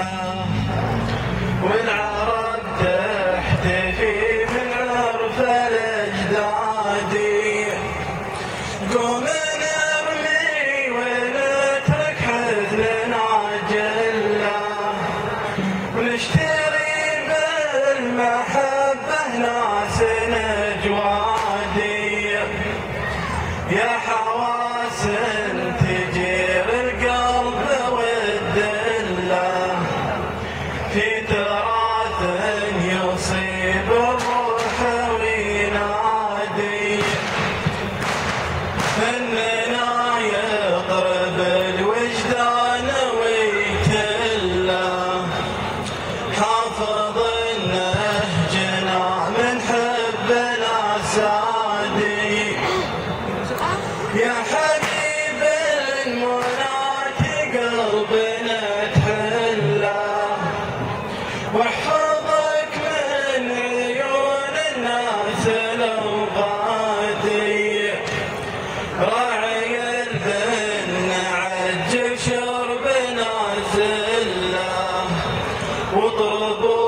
الله والعرب تحتفي من عرف الأجداد. قوم نرمي ونترك حزننا جلا ونشتري بالمحبة ناس نجوادي. يا حواسن تجير القلب والدلة في تراث يصيب الروح وينادي. فننا يضرب الوجدان ويتلى حافظ النهجنا من حبنا سادي. يا حبيب المنات قلبنا تحلى واحفظك من عيون الناس الأوغادي. راعي البن عجل شربنا زله واضربوا